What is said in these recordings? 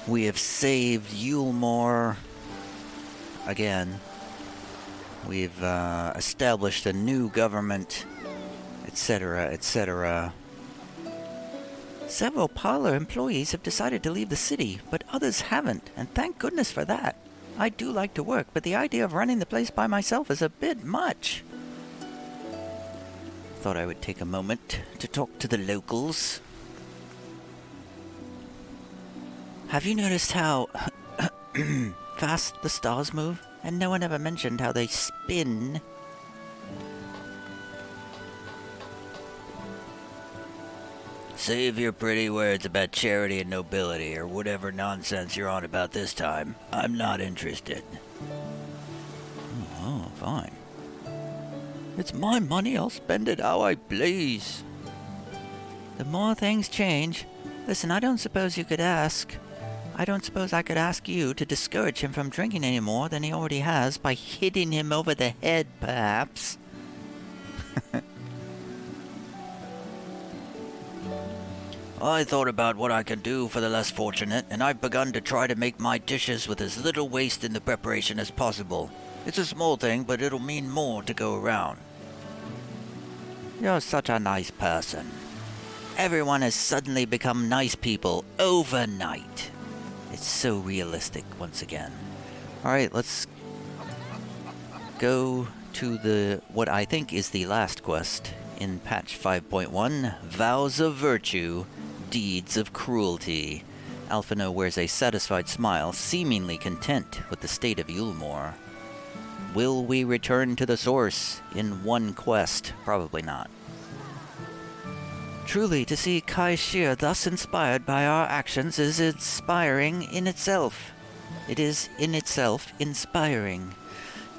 We have saved Yulemore again. We've established a new government, etc., etc. Several parlor employees have decided to leave the city, but others haven't, and thank goodness for that. I do like to work, but the idea of running the place by myself is a bit much. Thought I would take a moment to talk to the locals. Have you noticed how fast the stars move? And no one ever mentioned how they spin. Save your pretty words about charity and nobility, or whatever nonsense you're on about this time. I'm not interested. Oh, fine. It's my money, I'll spend it how I please. The more things change... Listen, I don't suppose I could ask you to discourage him from drinking any more than he already has by hitting him over the head, perhaps. I thought about what I can do for the less fortunate, and I've begun to try to make my dishes with as little waste in the preparation as possible. It's a small thing, but it'll mean more to go around. You're such a nice person. Everyone has suddenly become nice people overnight. It's so realistic once again. Alright, let's go to what I think is the last quest in patch 5.1, Vows of Virtue, Deeds of Cruelty. Alphino wears a satisfied smile, seemingly content with the state of Yulemore. Will we return to the source in one quest? Probably not. Truly, to see Kai Shir thus inspired by our actions is inspiring in itself. It is in itself inspiring.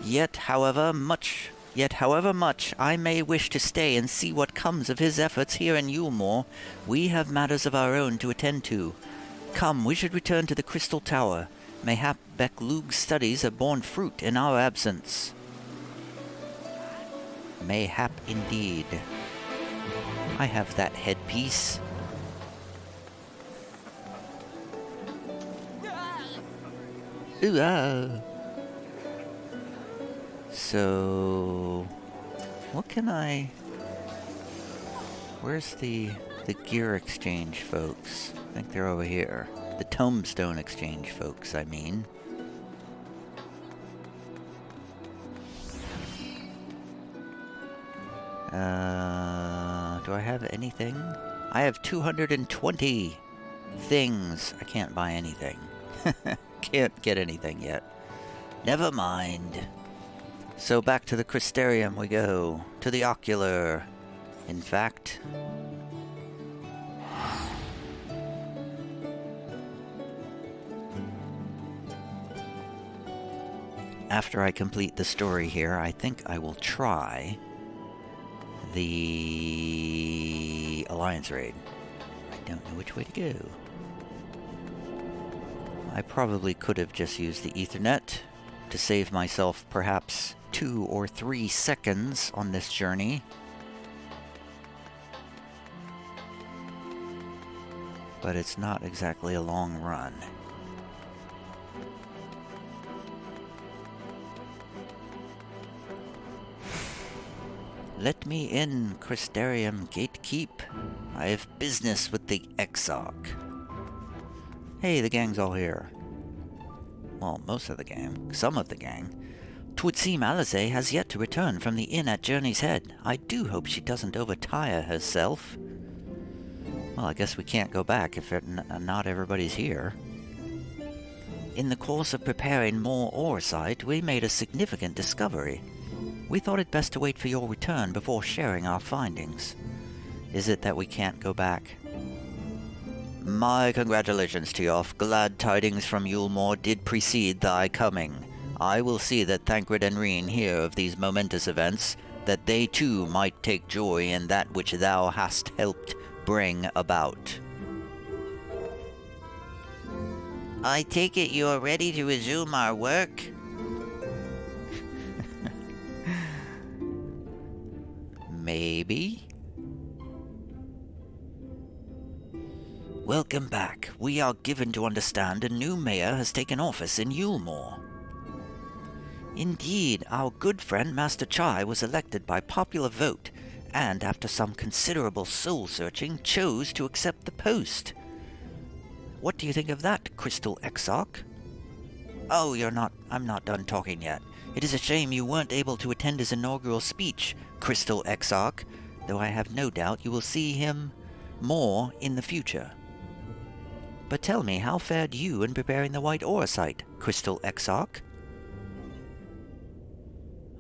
Yet, however much I may wish to stay and see what comes of his efforts here in Yulemore, we have matters of our own to attend to. Come, we should return to the Crystal Tower. Mayhap Beklug's studies have borne fruit in our absence. Mayhap indeed. I have that headpiece. Ooh, So, what can I... Where's the gear exchange folks? I think they're over here. The tombstone exchange folks, I mean. Do I have anything? I have 220 things. I can't buy anything. Can't get anything yet. Never mind. So back to the Crystarium we go. To the Ocular. In fact... After I complete the story here, I think I will try the Alliance raid. I don't know which way to go. I probably could have just used the Ethernet to save myself perhaps 2 or 3 seconds on this journey. But it's not exactly a long run. Let me in, Crystarium Gatekeep. I have business with the Exarch. Hey, the gang's all here. Well, most of the gang. Some of the gang. 'Twould seem Alisaie has yet to return from the inn at Journey's Head. I do hope she doesn't overtire herself. Well, I guess we can't go back if not everybody's here. In the course of preparing more oresite, we made a significant discovery. We thought it best to wait for your return before sharing our findings. Is it that we can't go back? My congratulations, Teof. Glad tidings from Yulemore did precede thy coming. I will see that Thancred and Reen hear of these momentous events, that they too might take joy in that which thou hast helped bring about. I take it you are ready to resume our work? Maybe? Welcome back. We are given to understand a new mayor has taken office in Yulemore. Indeed, our good friend Master Chai was elected by popular vote, and after some considerable soul-searching, chose to accept the post. What do you think of that, Crystal Exarch? Oh, I'm not done talking yet. It is a shame you weren't able to attend his inaugural speech, Crystal Exarch, though I have no doubt you will see him more in the future. But tell me, how fared you in preparing the White Orisite, Crystal Exarch?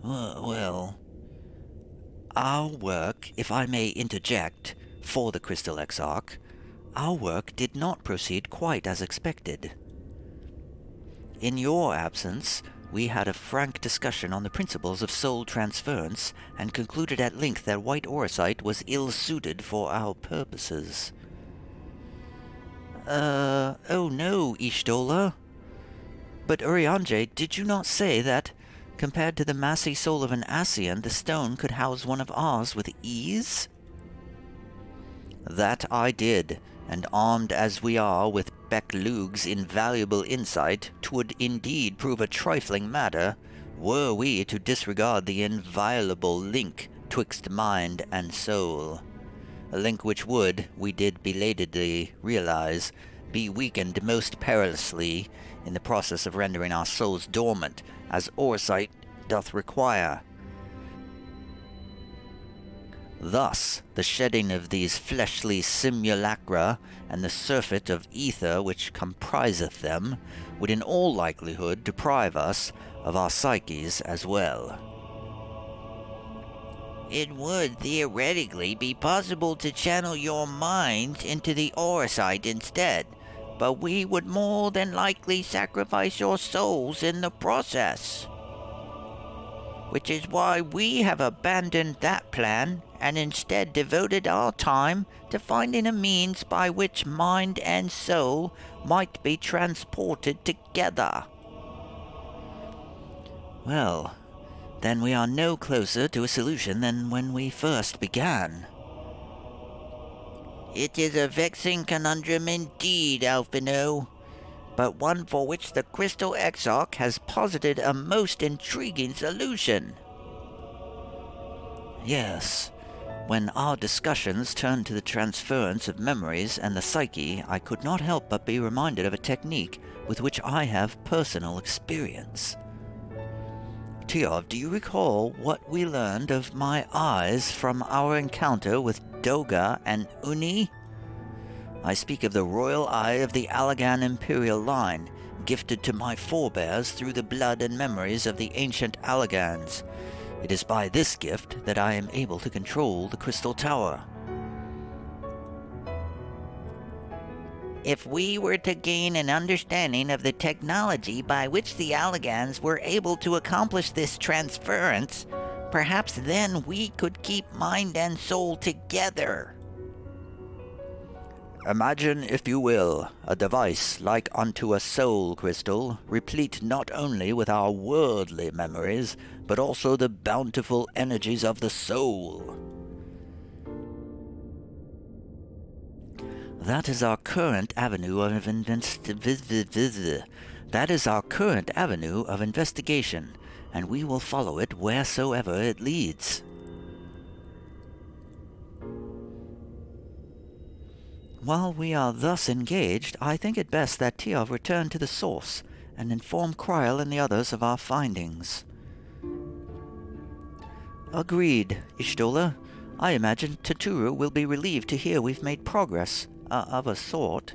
Well, our work, if I may interject, for the Crystal Exarch, our work did not proceed quite as expected. In your absence, we had a frank discussion on the principles of soul transference, and concluded at length that White Orisite was ill-suited for our purposes. Oh no, Ishtola. But Urianger, did you not say that, compared to the massy soul of an Ascian, the stone could house one of ours with ease? That I did, and armed as we are with Beck-Lug's invaluable insight, 'twould indeed prove a trifling matter, were we to disregard the inviolable link twixt mind and soul. A link which would, we did belatedly realize, be weakened most perilously in the process of rendering our souls dormant, as Orisite doth require. Thus, the shedding of these fleshly simulacra, and the surfeit of ether which compriseth them, would in all likelihood deprive us of our psyches as well. It would theoretically be possible to channel your minds into the Orisite instead, but we would more than likely sacrifice your souls in the process. Which is why we have abandoned that plan, and instead devoted our time to finding a means by which mind and soul might be transported together. Well, then we are no closer to a solution than when we first began. It is a vexing conundrum indeed, Alphino, but one for which the Crystal Exarch has posited a most intriguing solution. Yes, when our discussions turned to the transference of memories and the psyche, I could not help but be reminded of a technique with which I have personal experience. Tiov, do you recall what we learned of my eyes from our encounter with Doga and Uni? I speak of the royal eye of the Allagan imperial line, gifted to my forebears through the blood and memories of the ancient Allagans. It is by this gift that I am able to control the Crystal Tower. If we were to gain an understanding of the technology by which the Allagans were able to accomplish this transference, perhaps then we could keep mind and soul together. Imagine, if you will, a device like unto a soul crystal, replete not only with our worldly memories, but also the bountiful energies of the soul. That is our current avenue of investigation, and we will follow it wheresoever it leads. While we are thus engaged, I think it best that Tiov return to the source and inform Kryl and the others of our findings. Agreed, Ishtola. I imagine Taturu will be relieved to hear we've made progress, of a sort.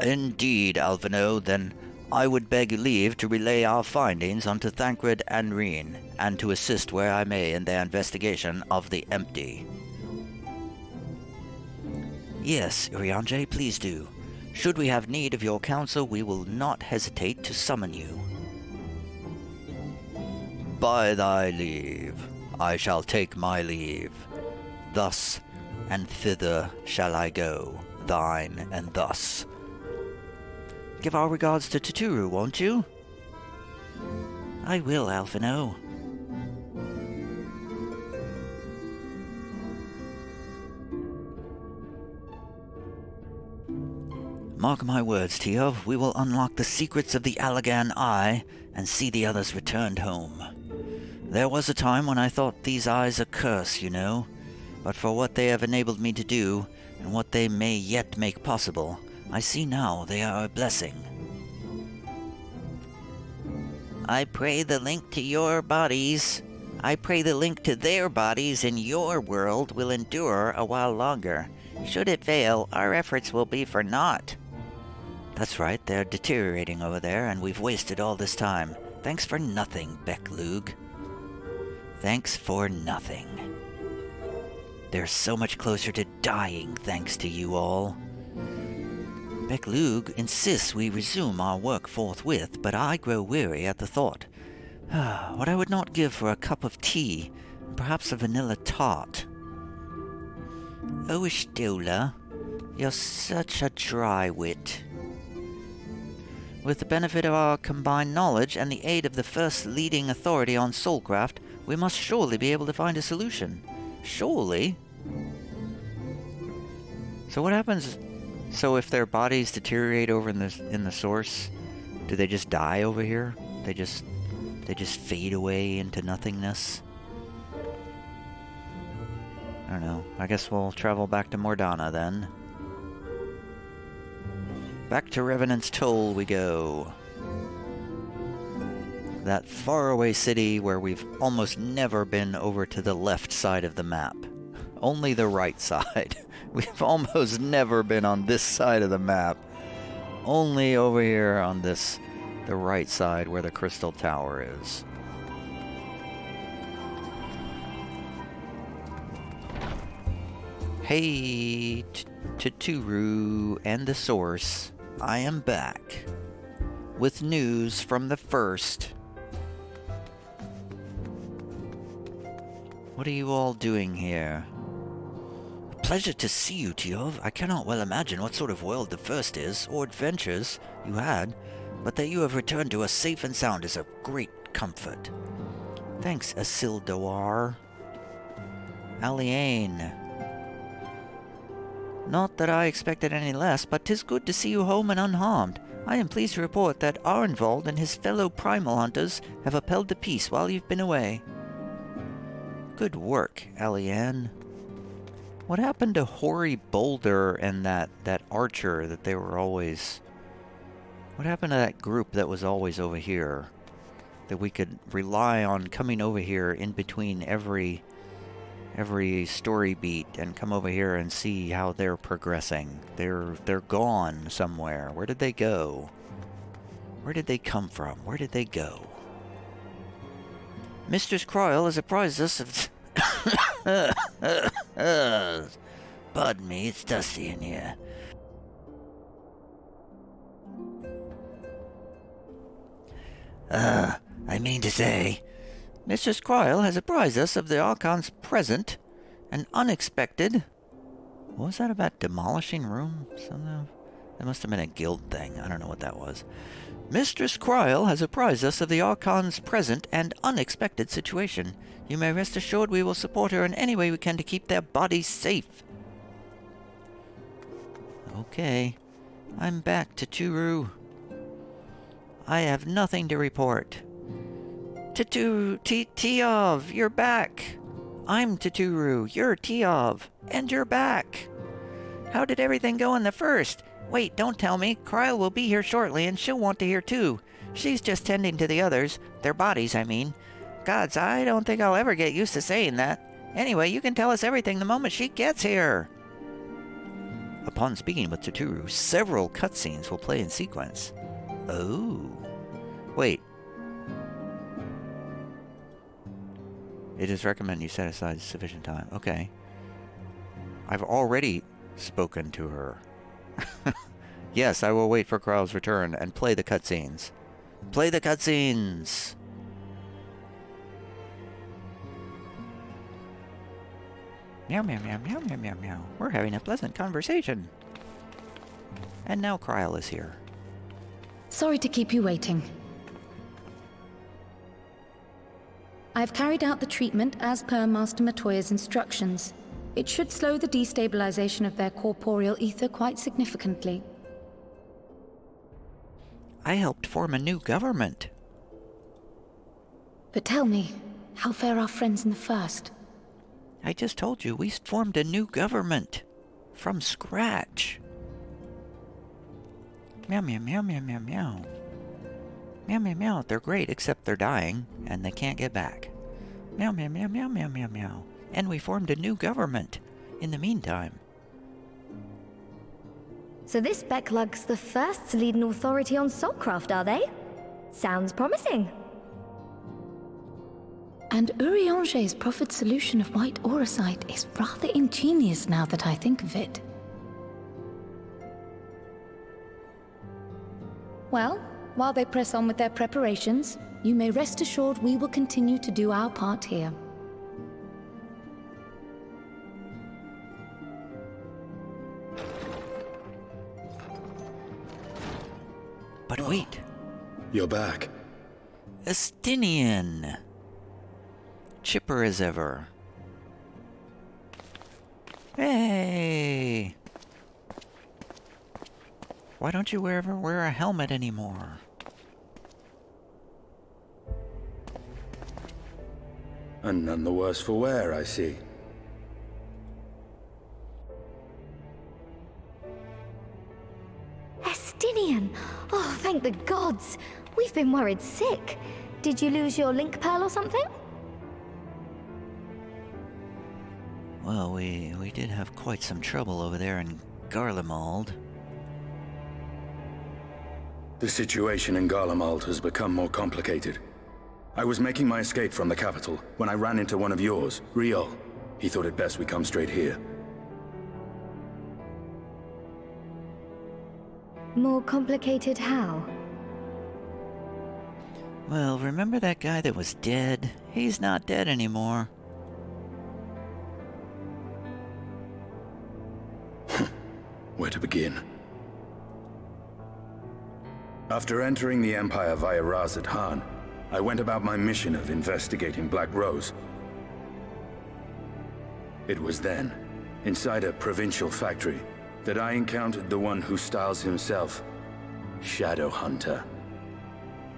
Indeed, Alphino, then I would beg leave to relay our findings unto Thancred and Reen, and to assist where I may in their investigation of the empty. Yes, Urianger, please do. Should we have need of your counsel, we will not hesitate to summon you. By thy leave, I shall take my leave. Thus and thither shall I go, thine and thus. Give our regards to Taturu, won't you? I will, Alphino. Mark my words, Teov, we will unlock the secrets of the Allagan Eye and see the others returned home. There was a time when I thought these eyes a curse, you know, but for what they have enabled me to do, and what they may yet make possible, I see now they are a blessing. I pray the link to your bodies. I pray the link to their bodies in your world will endure a while longer. Should it fail, our efforts will be for naught. That's right, they're deteriorating over there, and we've wasted all this time. Thanks for nothing, Becklug. Thanks for nothing. They're so much closer to dying thanks to you all. Becklug insists we resume our work forthwith, but I grow weary at the thought. What I would not give for a cup of tea, and perhaps a vanilla tart. Oh, Ishtola, you're such a dry wit. With the benefit of our combined knowledge and the aid of the first leading authority on soulcraft, we must surely be able to find a solution. Surely? So what happens? So if their bodies deteriorate over in the source, do they just die over here? They just fade away into nothingness? I don't know. I guess we'll travel back to Mordana then. Back to Revenant's Toll we go. That faraway city where we've almost never been over to the left side of the map. Only the right side. We've almost never been on this side of the map. Only over here on the right side where the Crystal Tower is. Hey, Tuturu and the Source, I am back with news from the First. What are you all doing here? A pleasure to see you, Teov. I cannot well imagine what sort of world the First is, or adventures you had, but that you have returned to us safe and sound is a great comfort. Thanks, Isildoar. Aliane. Not that I expected any less, but 'tis good to see you home and unharmed. I am pleased to report that Arnvald and his fellow primal hunters have upheld the peace while you've been away. Good work, Aliane. What happened to Hoary Boulder and that archer that they were always... What happened to that group that was always over here? That we could rely on coming over here in between every story beat and come over here and see how they're progressing. They're gone somewhere. Where did they go? Where did they come from? Where did they go? Mistress Croyle has apprised us of... Pardon me, it's dusty in here. I mean to say... Mistress Croyle has apprised us of the Archon's present and unexpected... What was that about demolishing room? Something? That must have been a guild thing. I don't know what that was. Mistress Croyle has apprised us of the Archon's present and unexpected situation. You may rest assured we will support her in any way we can to keep their bodies safe. Okay. I'm back to Turu. I have nothing to report. Teov, you're back. I'm Tuturu, you're Teov, and you're back. How did everything go in the First? Wait, don't tell me. Croyle will be here shortly, and she'll want to hear too. She's just tending to the others. Their bodies, I mean. Gods, I don't think I'll ever get used to saying that. Anyway, you can tell us everything the moment she gets here. Upon speaking with Tuturu, several cutscenes will play in sequence. Oh. Wait. It is recommended you set aside sufficient time. Okay. I've already spoken to her. Yes, I will wait for Croyle's return and play the cutscenes. Play the cutscenes! Meow, meow, meow, meow, meow, meow, meow. We're having a pleasant conversation. And now Cryle is here. Sorry to keep you waiting. I've carried out the treatment as per Master Matoya's instructions. It should slow the destabilization of their corporeal ether quite significantly. I helped form a new government. But tell me, how fare our friends in the First? I just told you, we formed a new government. From scratch. Meow, meow, meow, meow, meow, meow. Meow, meow, meow. They're great, except they're dying, and they can't get back. Meow, meow, meow, meow, meow, meow, meow. And we formed a new government in the meantime. So this Becklug's the first to lead an authority on soulcraft, are they? Sounds promising. And Urianger's proffered solution of white auracite is rather ingenious now that I think of it. Well, while they press on with their preparations, you may rest assured we will continue to do our part here. But wait. You're back. Estinian. Chipper as ever. Hey! Why don't you ever wear a helmet anymore? And none the worse for wear, I see. Estinian! Oh, thank the gods! We've been worried sick. Did you lose your link pearl or something? Well, we did have quite some trouble over there in Garlemald. The situation in Garlemald has become more complicated. I was making my escape from the capital when I ran into one of yours, Riol. He thought it best we come straight here. More complicated how? Well, remember that guy that was dead? He's not dead anymore. Where to begin? After entering the Empire via Razad Han, I went about my mission of investigating Black Rose. It was then, inside a provincial factory, that I encountered the one who styles himself Shadow Hunter,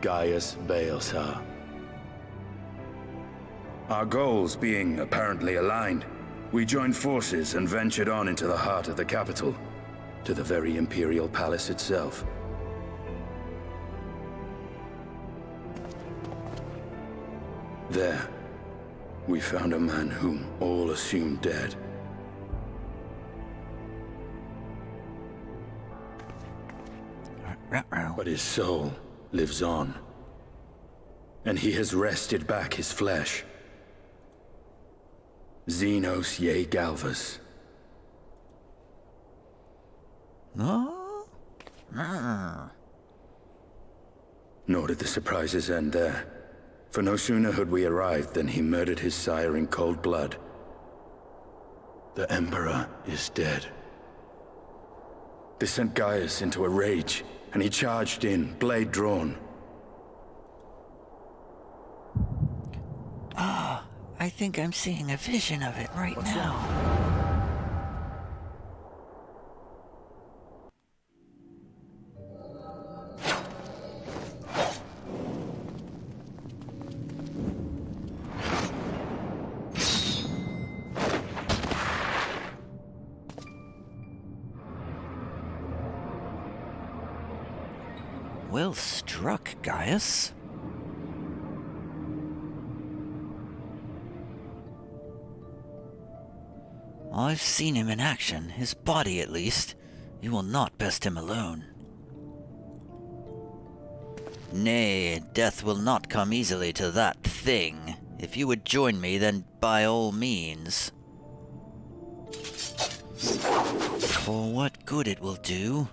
Gaius Baelsar. Our goals being apparently aligned, we joined forces and ventured on into the heart of the capital, to the very Imperial Palace itself. There, we found a man whom all assumed dead. But his soul lives on, and he has wrested back his flesh. Xenos ye Galvas. No? Nor did the surprises end there. For no sooner had we arrived than he murdered his sire in cold blood. The Emperor is dead. This sent Gaius into a rage, and he charged in, blade drawn. Ah, I think I'm seeing a vision of it right now. Well struck, Gaius. I've seen him in action, his body at least. You will not best him alone. Nay, death will not come easily to that thing. If you would join me, then by all means. For what good it will do?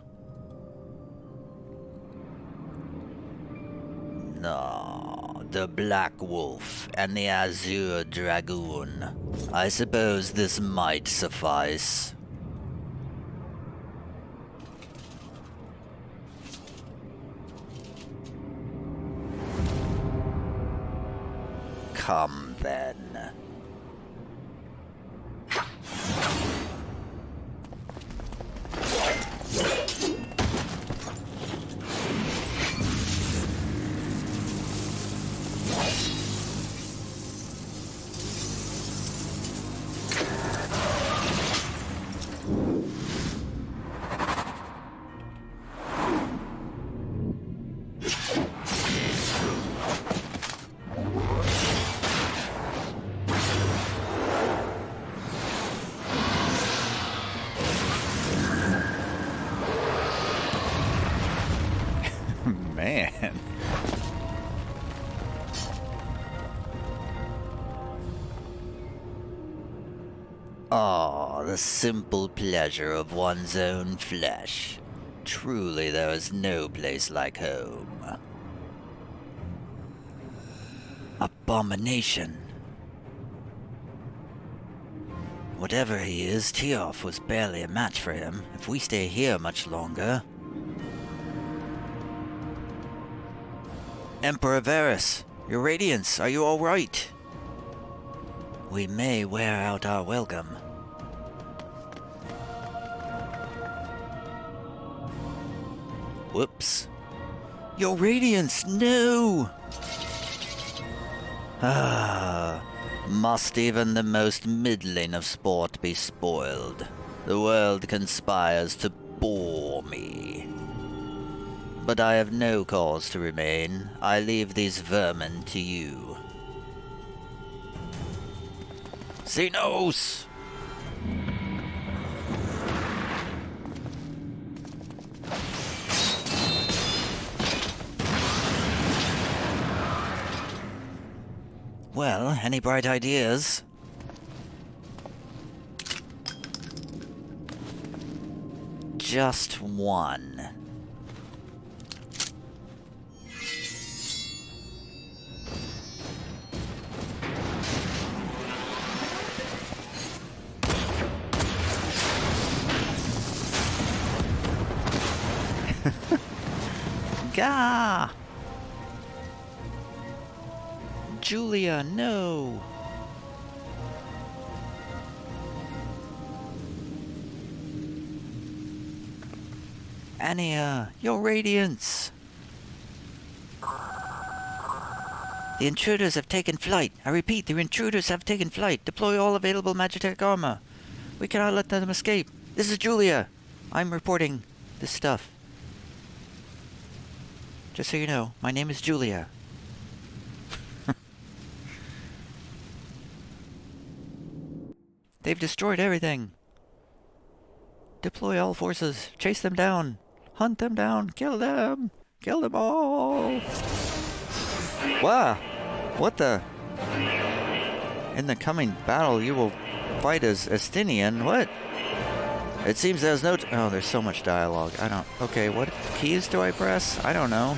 No, the Black Wolf and the Azure Dragoon. I suppose this might suffice. Come then. man. Ah, the simple pleasure of one's own flesh. Truly there is no place like home. Abomination. Whatever he is, Tiof was barely a match for him. If we stay here much longer... Emperor Varys, your Radiance, are you all right? We may wear out our welcome. Whoops. Your Radiance, no! Ah, must even the most middling of sport be spoiled? The world conspires to bore me. But I have no cause to remain. I leave these vermin to you. Xenos! Well, any bright ideas? Just one. Gah! Julia, no! Anya, your Radiance! The intruders have taken flight. I repeat, the intruders have taken flight. Deploy all available Magitech armor. We cannot let them escape. This is Julia. I'm reporting this stuff. Just so you know, my name is Julia. They've destroyed everything. Deploy all forces. Chase them down. Hunt them down. Kill them. Kill them all. Wow. What the? In the coming battle, you will fight as Estinian. What? It seems there's no... oh, there's so much dialogue. I don't... okay, what keys do I press? I don't know.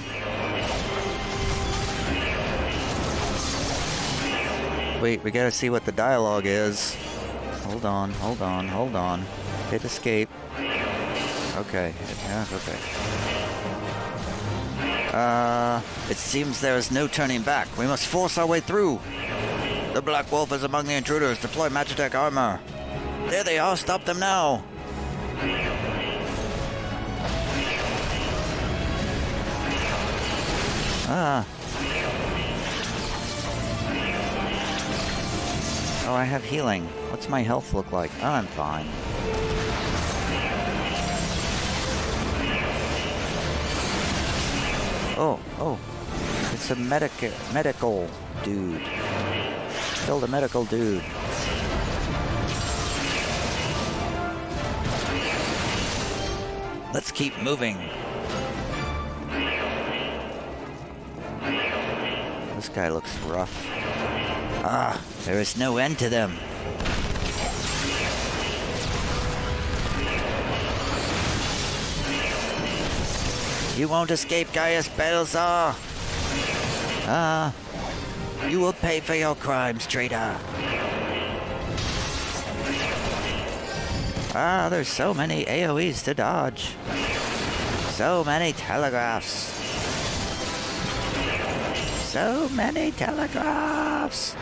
Wait, we gotta see what the dialogue is. Hold on, hold on, hold on. Hit escape. Okay, yeah, okay. It seems there is no turning back. We must force our way through. The Black Wolf is among the intruders. Deploy Magitech armor. There they are. Stop them now. Ah. Oh, I have healing. What's my health look like? Oh, I'm fine. Oh. It's a medical dude. Kill the medical dude. Let's keep moving. This guy looks rough. Ah, there is no end to them. You won't escape, Gaius Balthazar. Ah, you will pay for your crimes, traitor. Ah, there's so many AoEs to dodge. So many telegraphs. So many telegraphs.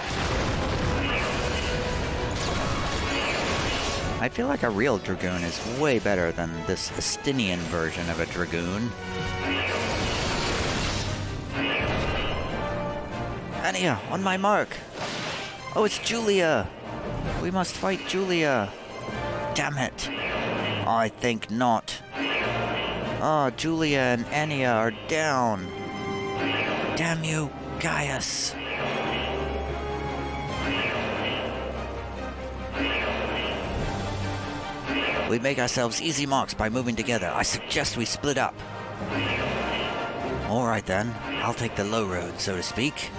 I feel like a real Dragoon is way better than this Estinian version of a Dragoon. Anya, on my mark. Oh, it's Julia. We must fight Julia. Damn it. I think not. Ah, Julia and Anya are down. Damn you, Gaius. We make ourselves easy marks by moving together. I suggest we split up. Alright then, I'll take the low road, so to speak.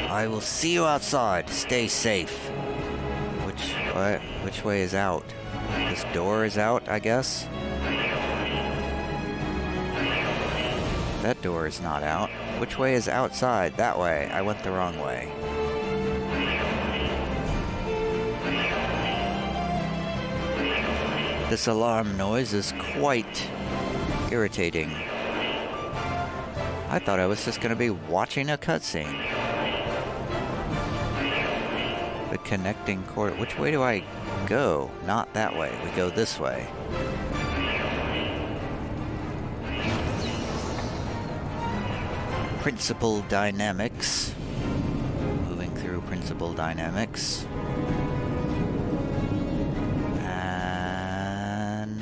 I will see you outside. Stay safe. Which way is out? This door is out, I guess? That door is not out. Which way is outside? That way. I went the wrong way. This alarm noise is quite irritating. I thought I was just going to be watching a cutscene. The connecting cord. Which way do I go? Not that way. We go this way. Principal dynamics. Moving through principal dynamics. And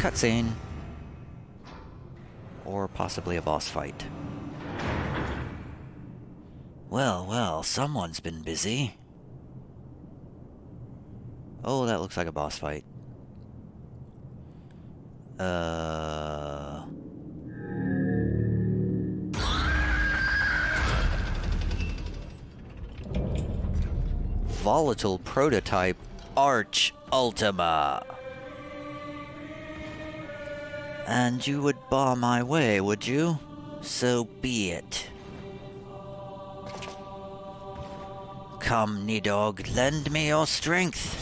cutscene. Or possibly a boss fight. Well, well, someone's been busy. Oh, that looks like a boss fight. Volatile prototype Arch Ultima. And you would bar my way, would you? So be it. Come, Nidog, lend me your strength.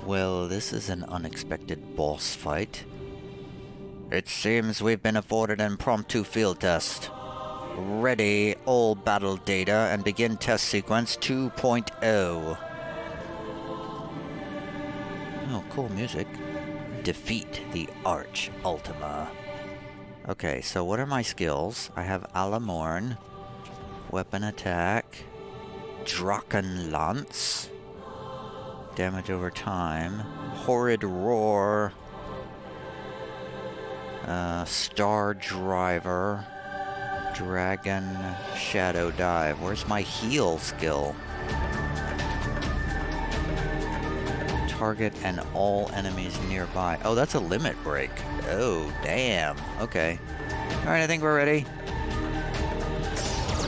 Well, this is an unexpected boss fight. It seems we've been afforded an impromptu field test. Ready all battle data and begin test sequence 2.0. Oh, cool music. Defeat the Arch Ultima. Okay, so what are my skills? I have Alamorn, weapon attack, Drachenlance, damage over time, Horrid Roar, Star Driver, Dragon Shadow Dive. Where's my heal skill? Target and all enemies nearby. Oh, that's a limit break. Oh, damn. Okay. Alright, I think we're ready.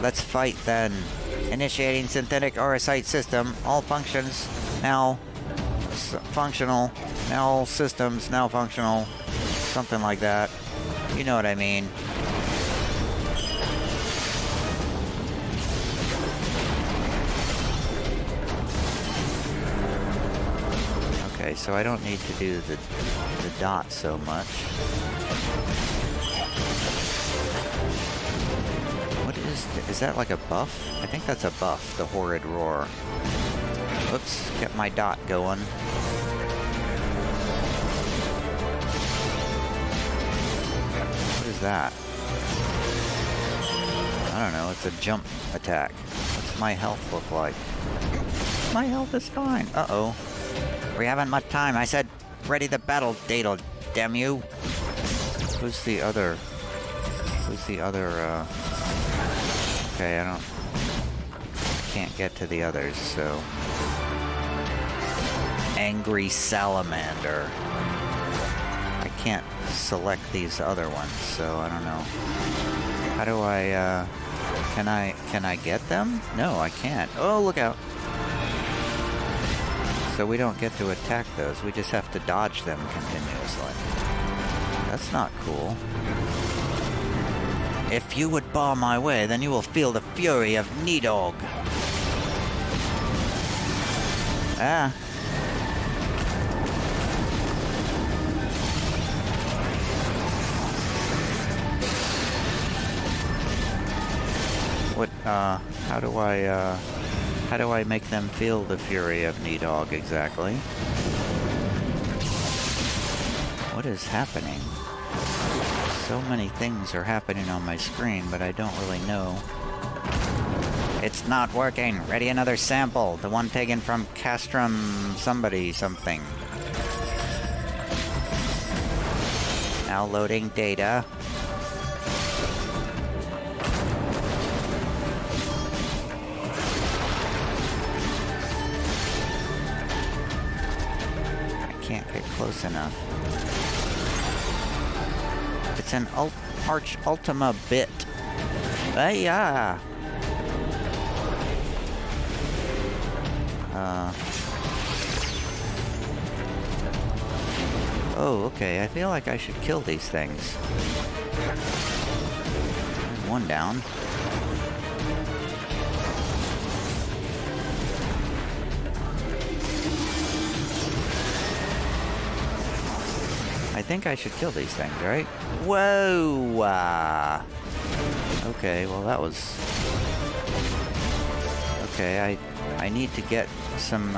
Let's fight then. Initiating synthetic RSite system. All functions now functional. Now all systems now functional. Something like that. You know what I mean. Okay, so I don't need to do the dot so much. What is that like a buff? I think that's a buff, the Horrid Roar. Oops, kept my dot going. What is that? I don't know, it's a jump attack. What's my health look like? My health is fine. Uh-oh. We haven't much time. I said, ready the battle data, damn you. Who's the other? Okay, I can't get to the others, so. Angry Salamander. I can't select these other ones, so I don't know. How do I, can I get them? No, I can't. Oh, look out. So we don't get to attack those, we just have to dodge them continuously. That's not cool. If you would bar my way, then you will feel the fury of Nidog. Ah. What, how do I make them feel the fury of Nidog exactly? What is happening? So many things are happening on my screen, but I don't really know It's not working. Ready another sample. The one taken from Castrum somebody something. Now loading data. I can't get close enough. It's an Arch Ultima bit. Yeah. Oh, okay. I feel like I should kill these things. There's one down. I think I should kill these things, right? Whoa! Okay, well that was... Okay, I need to get some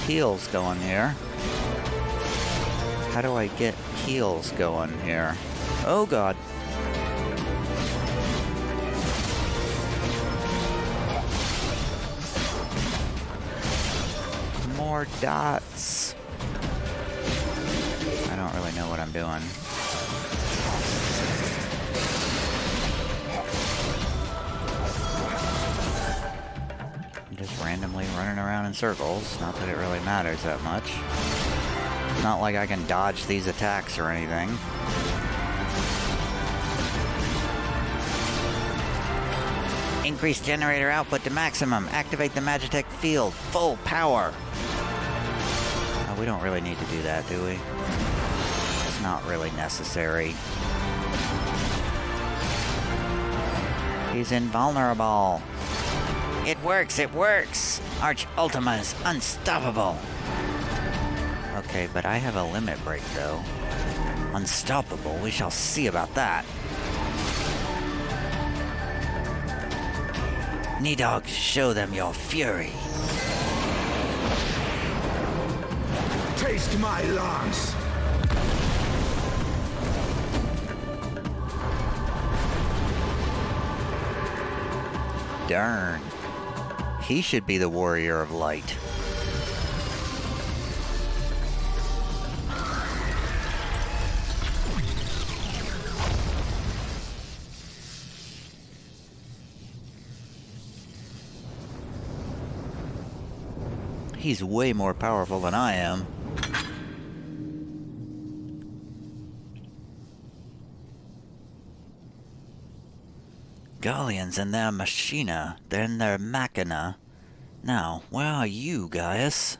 heals going here. How do I get heals going here? Oh god. More dots. I don't really know what I'm doing. I'm just randomly running around in circles. Not that it really matters that much. Not like I can dodge these attacks or anything. Increase generator output to maximum. Activate the Magitech field. Full power. Oh, we don't really need to do that, do we? It's not really necessary. He's invulnerable. It works, it works! Arch Ultima is unstoppable. Okay, but I have a limit break, though. Unstoppable, we shall see about that. Nidog, show them your fury. Taste my lance! Darn. He should be the warrior of light. He's way more powerful than I am. Galleons and their machina, then their machina. Now, where are you, Gaius?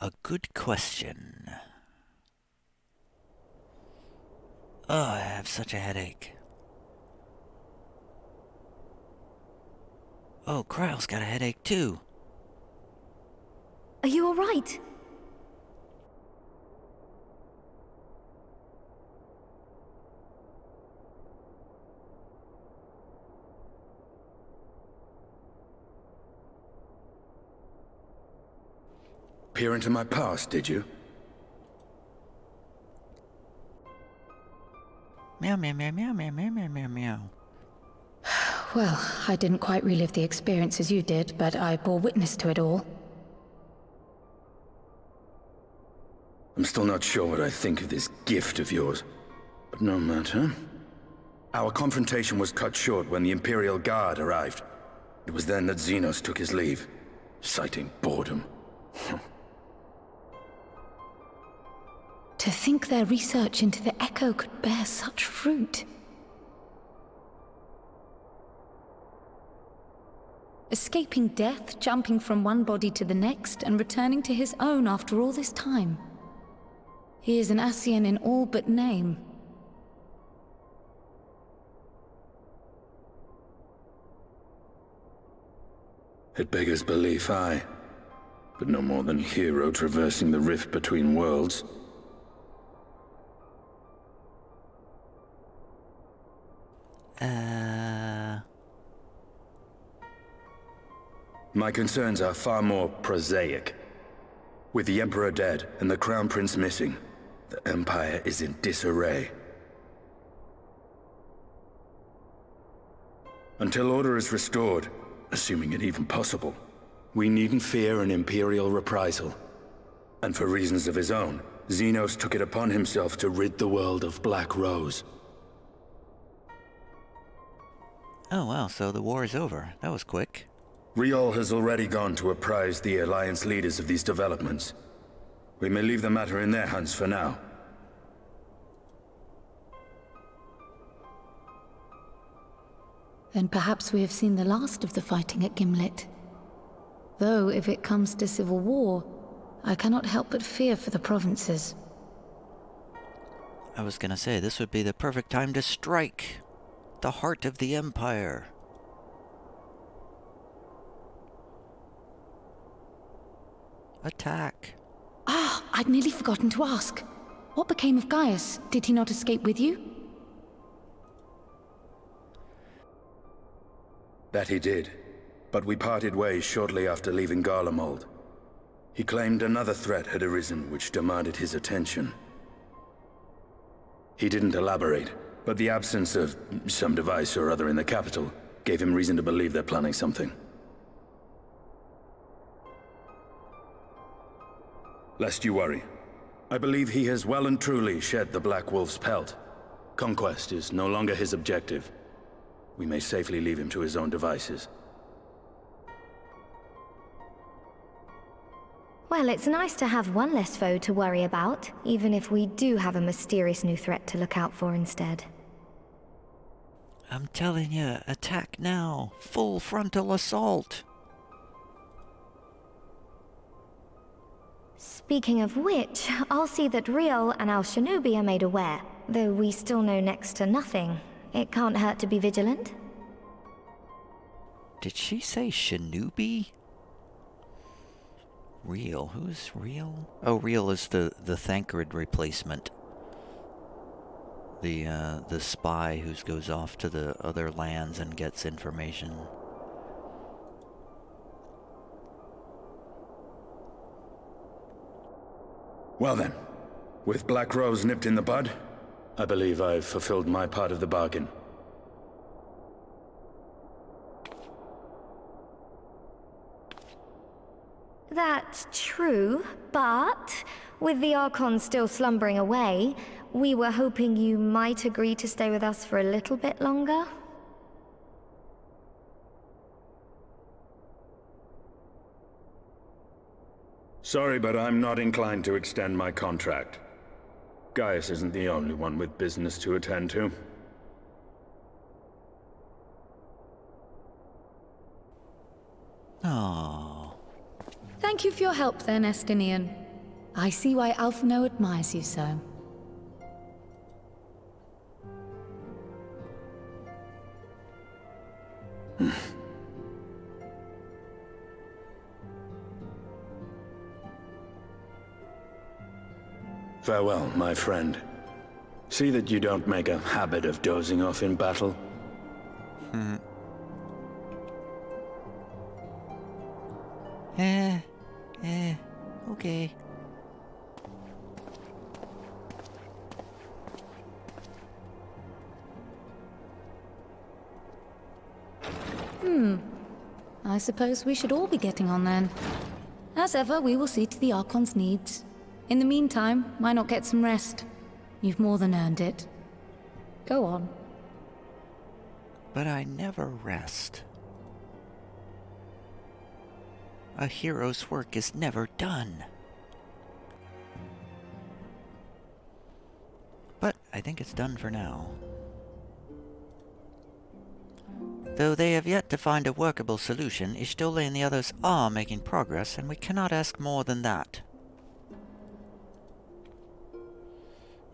A good question. Oh, I have such a headache. Oh, Kryle's got a headache too. Are you all right? Peer into my past, did you? Meow, meow, meow, meow, meow, meow, meow, meow, meow. Well, I didn't quite relive the experience as you did, but I bore witness to it all. I'm still not sure what I think of this gift of yours. But no matter. Our confrontation was cut short when the Imperial Guard arrived. It was then that Xenos took his leave, citing boredom. To think their research into the Echo could bear such fruit. Escaping death, jumping from one body to the next, and returning to his own after all this time. He is an Ascian in all but name. It beggars belief, aye. But no more than a hero traversing the rift between worlds. My concerns are far more prosaic. With the Emperor dead and the Crown Prince missing, the Empire is in disarray. Until order is restored, assuming it even possible, we needn't fear an Imperial reprisal. And for reasons of his own, Xenos took it upon himself to rid the world of Black Rose. Oh well, so the war is over. That was quick. Riol has already gone to apprise the Alliance leaders of these developments. We may leave the matter in their hands for now. Then perhaps we have seen the last of the fighting at Gimlet. Though, if it comes to civil war, I cannot help but fear for the provinces. I was gonna say, this would be the perfect time to strike the heart of the Empire. Attack. Ah, I'd nearly forgotten to ask. What became of Gaius? Did he not escape with you? That he did, but we parted ways shortly after leaving Garlemald. He claimed another threat had arisen which demanded his attention. He didn't elaborate, but the absence of some device or other in the capital gave him reason to believe they're planning something. Lest you worry, I believe he has well and truly shed the Black Wolf's pelt. Conquest is no longer his objective. We may safely leave him to his own devices. Well, it's nice to have one less foe to worry about, even if we do have a mysterious new threat to look out for instead. I'm telling you, attack now. Full frontal assault. Speaking of which, I'll see that Riol and our shinobi are made aware. Though we still know next to nothing, it can't hurt to be vigilant. Did she say Shinobi? Real. Who's Real? Oh, Real is the Thancred replacement. The spy who goes off to the other lands and gets information. Well then, with Black Rose nipped in the bud, I believe I've fulfilled my part of the bargain. That's true, but with the Archon still slumbering away, we were hoping you might agree to stay with us for a little bit longer. Sorry, but I'm not inclined to extend my contract. Gaius isn't the only one with business to attend to. Oh. Thank you for your help then, Estinian. I see why Alphino admires you so. Farewell, my friend. See that you don't make a habit of dozing off in battle. Okay. I suppose we should all be getting on then. As ever, we will see to the Archon's needs. In the meantime, why not get some rest? You've more than earned it. Go on. But I never rest. A hero's work is never done. But I think it's done for now. Though they have yet to find a workable solution, Ishtole and the others are making progress, and we cannot ask more than that.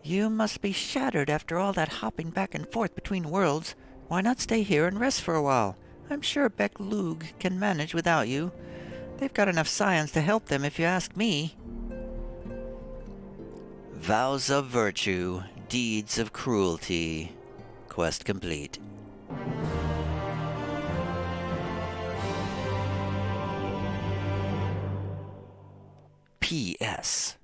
You must be shattered after all that hopping back and forth between worlds. Why not stay here and rest for a while? I'm sure Beck Lug can manage without you. They've got enough science to help them if you ask me. Vows of Virtue, Deeds of Cruelty. Quest complete. P.S.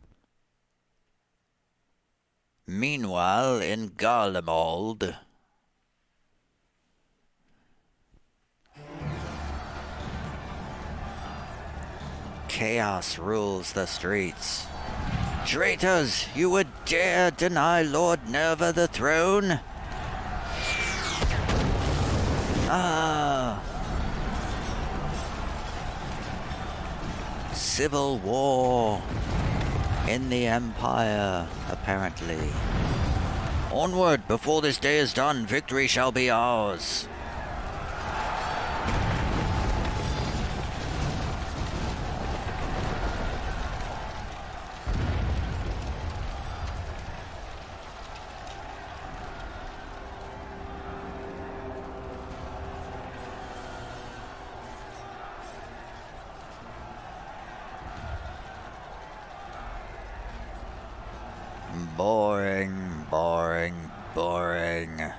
Meanwhile, in Garlemald, chaos rules the streets. Traitors, you would dare deny Lord Nerva the throne? Ah! Civil war in the Empire, apparently. Onward, before this day is done, victory shall be ours. Boring, boring, boring.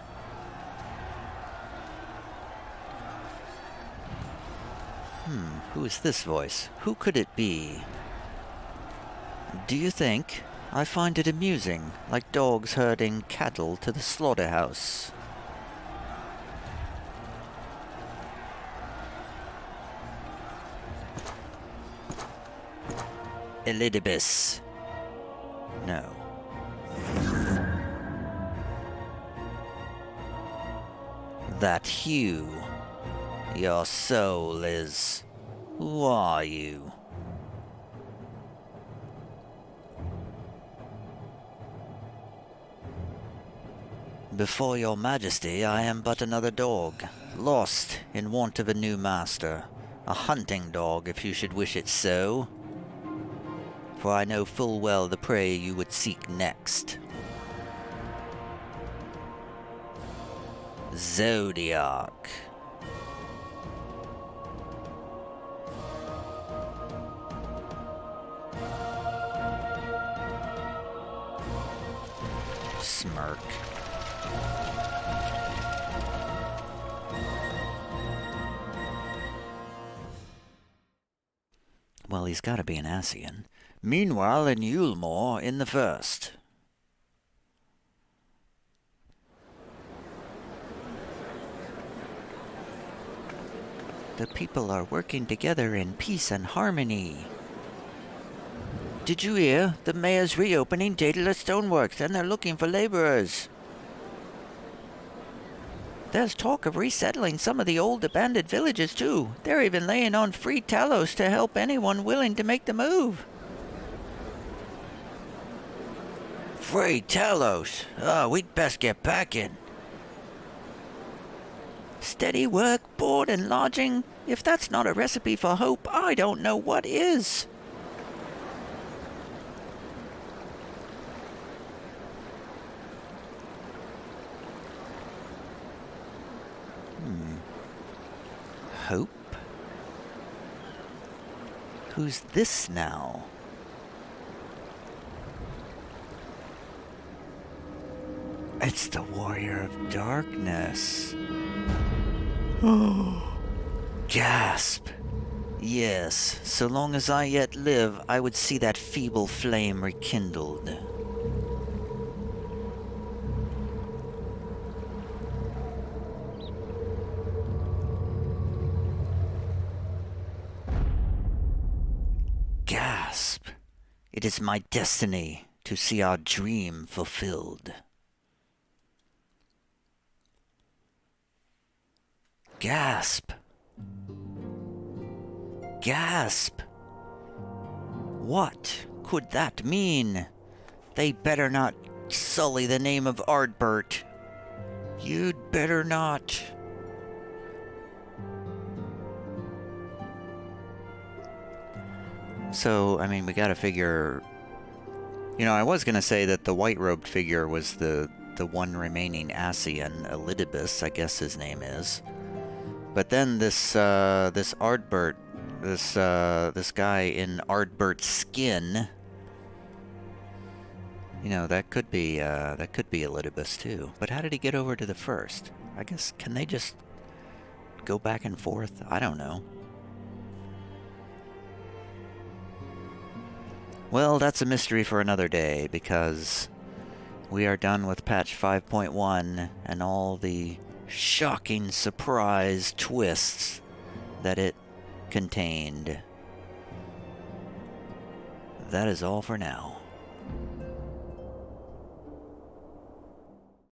Who is this voice? Who could it be? Do you think? I find it amusing, like dogs herding cattle to the slaughterhouse. Elidibus. No. That Hugh. Your soul is... Who are you? Before your majesty, I am but another dog, lost in want of a new master. A hunting dog, if you should wish it so. For I know full well the prey you would seek next. Zodiac. Smirk. Well, he's got to be an Ascian. Meanwhile, in Yulmore, in the first. The people are working together in peace and harmony. Did you hear? The mayor's reopening Daedalus Stoneworks, and they're looking for laborers. There's talk of resettling some of the old abandoned villages, too. They're even laying on free Talos to help anyone willing to make the move. Free Talos? Oh, we'd best get packing. Steady work, board, and lodging. If that's not a recipe for hope, I don't know what is. Hope? Who's this now? It's the Warrior of Darkness. Oh, gasp. Yes, so long as I yet live, I would see that feeble flame rekindled. Gasp. It is my destiny to see our dream fulfilled. Gasp. Gasp. What could that mean? They better not sully the name of Ardbert. You'd better not. So, I mean, we gotta figure... You know, I was gonna say that the white-robed figure was the one remaining Ascian, Elidibus, I guess his name is. But then this Ardbert, this guy in Ardbert's skin, you know, that could be Elidibus too. But how did he get over to the first? I guess, can they just go back and forth? I don't know. Well, that's a mystery for another day, because we are done with patch 5.1 and all the shocking surprise twists that it contained. That is all for now.